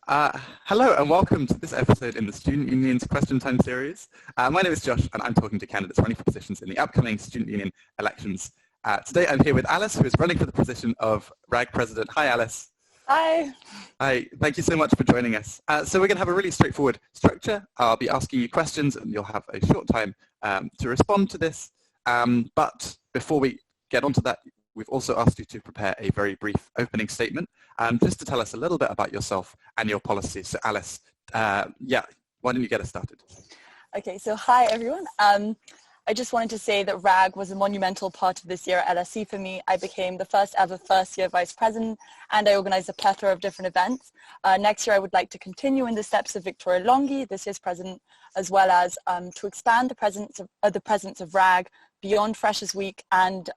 Hello and welcome to this episode in the Student Union's Question Time series. My name is Josh and I'm talking to candidates running for positions in the upcoming Student Union elections. Today I'm here with Alice, who is running for the position of RAG President. Hi Alice. Hi. Hi, thank you so much for joining us. So we're going to have a really straightforward structure. I'll be asking you questions and you'll have a short time to respond to this. But before we get onto that, we've also asked you to prepare a very brief opening statement, just to tell us a little bit about yourself and your policies. So Alice, why don't you get us started? Okay, so hi everyone. I just wanted to say that RAG was a monumental part of this year at LSE for me. I became the first ever first-year vice president and I organized a plethora of different events. Next year I would like to continue in the steps of Victoria Longi, this year's president, as well as to expand the presence of RAG beyond Freshers Week and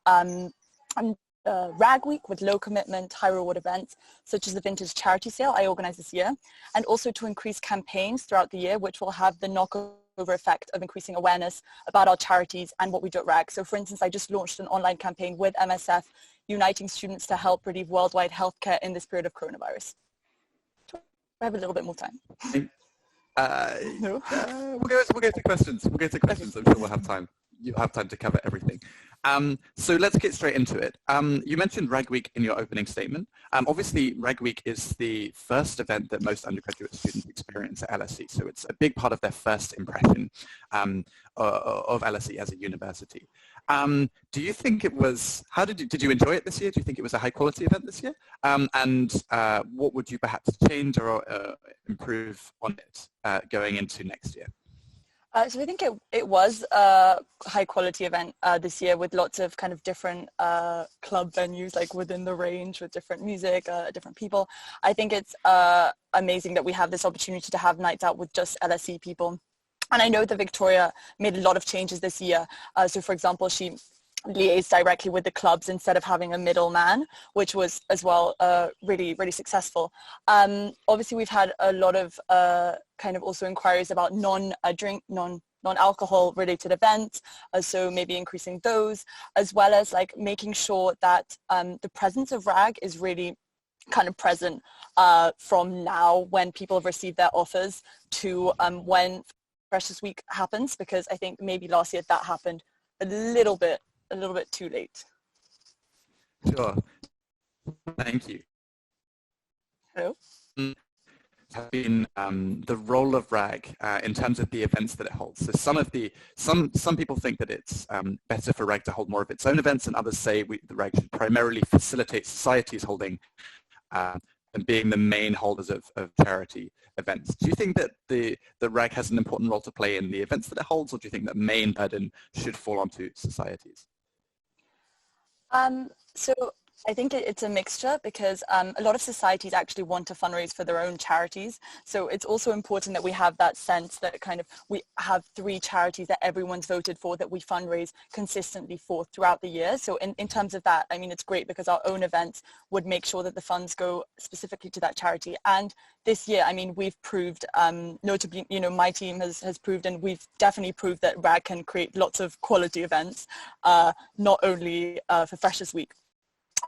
RAG Week with low commitment, high reward events, such as the Vintage Charity Sale I organized this year, and also to increase campaigns throughout the year, which will have the knockover effect of increasing awareness about our charities and what we do at RAG. So for instance, I just launched an online campaign with MSF, uniting students to help relieve worldwide healthcare in this period of coronavirus. I have a little bit more time. No? We'll go to questions. We'll go to questions. I'm sure we'll have time. You'll have time to cover everything. So let's get straight into it. You mentioned RAG Week in your opening statement. Obviously, RAG Week is the first event that most undergraduate students experience at LSE, so it's a big part of their first impression of LSE as a university. Do you think it was, did you enjoy it this year? Do you think it was a high quality event this year? And what would you perhaps change or improve on it going into next year? So I think it was a high quality event this year with lots of kind of different club venues like within the range with different music, different people. I think it's amazing that we have this opportunity to have nights out with just LSE people. And I know that Victoria made a lot of changes this year. So for example, she liaised directly with the clubs instead of having a middleman, which was as well really, really successful. Obviously, we've had a lot of kind of also inquiries about non-alcohol related events, so maybe increasing those, as well as like making sure that the presence of RAG is really kind of present from now when people have received their offers to when Freshers Week happens, because I think maybe last year that happened a little bit too late. Sure. Thank you. Hello? Have been the role of RAG in terms of the events that it holds. So some people think that it's better for RAG to hold more of its own events, and others say the RAG should primarily facilitate societies holding and being the main holders of charity events. Do you think that the RAG has an important role to play in the events that it holds, or do you think that main burden should fall onto societies? So I think it's a mixture, because a lot of societies actually want to fundraise for their own charities. So it's also important that we have that sense that kind of we have 3 charities that everyone's voted for that we fundraise consistently for throughout the year. So in terms of that, I mean, it's great because our own events would make sure that the funds go specifically to that charity. And this year, I mean, we've proved, notably, you know, my team has proved, and we've definitely proved that RAG can create lots of quality events, not only for Freshers Week.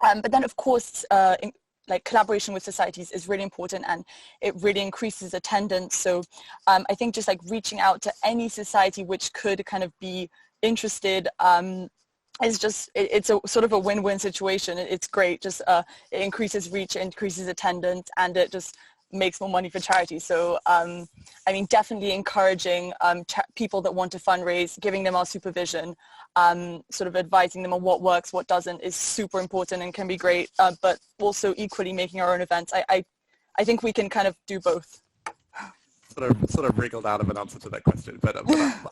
But then, of course, like collaboration with societies is really important, and it really increases attendance. So I think just like reaching out to any society which could kind of be interested is just, it's a sort of a win-win situation. It's great. Just it increases reach, increases attendance, and it just makes more money for charity. So I mean, definitely encouraging people that want to fundraise, giving them our supervision, sort of advising them on what works, what doesn't, is super important and can be great, but also equally making our own events. I think we can kind of do both. Sort of wriggled out of an answer to that question, but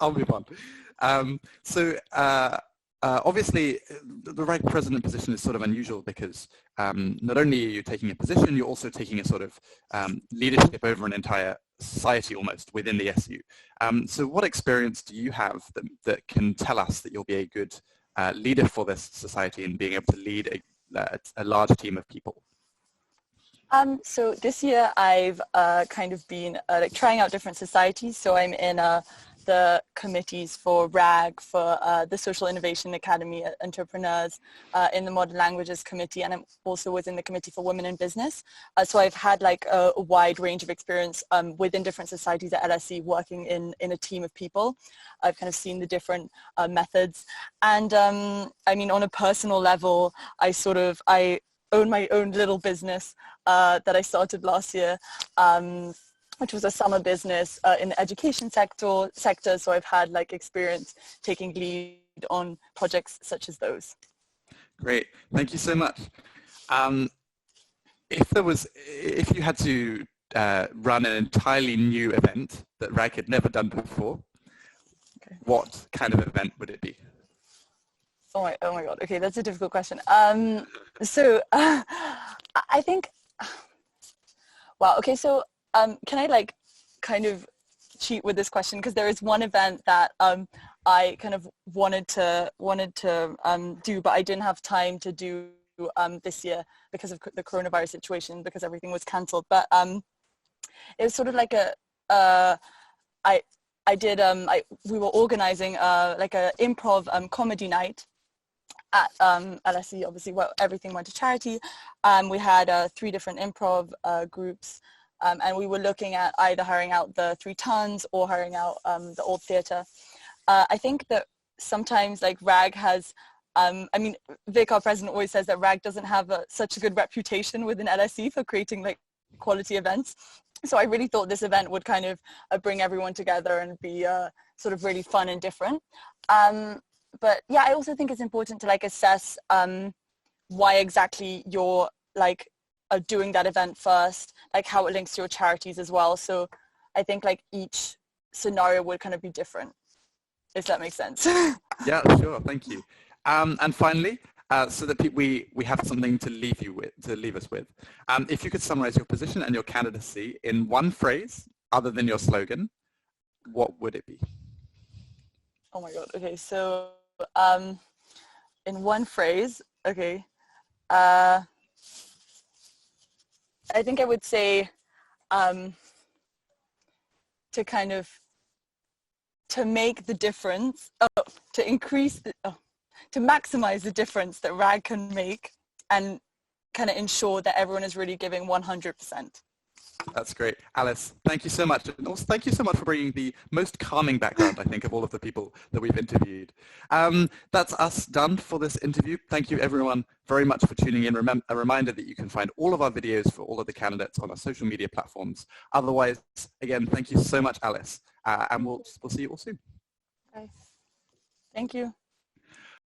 I'll move on. Obviously, the RAG president position is sort of unusual because not only are you taking a position, you're also taking a sort of leadership over an entire society almost within the SU. So what experience do you have that can tell us that you'll be a good leader for this society and being able to lead a large team of people? So this year I've kind of been like trying out different societies. So I'm in the committees for RAG, for the Social Innovation Academy Entrepreneurs, in the Modern Languages Committee, and I also was in the Committee for Women in Business. So I've had like a wide range of experience within different societies at LSE, working in a team of people. I've kind of seen the different methods. And I mean, on a personal level, I own my own little business that I started last year, which was a summer business in the education sector. So I've had like experience taking lead on projects such as those. Great, thank you so much. If you had to run an entirely new event that RAG had never done before, okay, what kind of event would it be? Oh my God. Okay, that's a difficult question. So I think, wow. Okay, so can I like kind of cheat with this question? Because there is one event that I kind of wanted to do, but I didn't have time to do this year because of the coronavirus situation, because everything was cancelled. But it was sort of like we were organizing like a improv comedy night at LSE, obviously, well, everything went to charity. We had 3 different improv groups, and we were looking at either hiring out the 3 tons or hiring out the old theatre. I think that sometimes like RAG has, I mean, Vic, our president, always says that RAG doesn't have such a good reputation within LSE for creating like quality events. So I really thought this event would kind of bring everyone together and be sort of really fun and different. But yeah, I also think it's important to like assess why exactly you're like doing that event first, like how it links to your charities as well. So I think like each scenario would kind of be different, if that makes sense. Yeah, sure. Thank you. And finally, so that we have something to leave us with. If you could summarize your position and your candidacy in one phrase, other than your slogan, what would it be? Oh my God. Okay, so in one phrase, okay, I think I would say to make the difference, to maximize the difference that RAG can make, and kind of ensure that everyone is really giving 100%. That's great. Alice, thank you so much. And also thank you so much for bringing the most calming background, I think, of all of the people that we've interviewed. That's us done for this interview. Thank you, everyone, very much for tuning in. A reminder that you can find all of our videos for all of the candidates on our social media platforms. Otherwise, again, thank you so much, Alice. And we'll see you all soon. Okay. Thank you.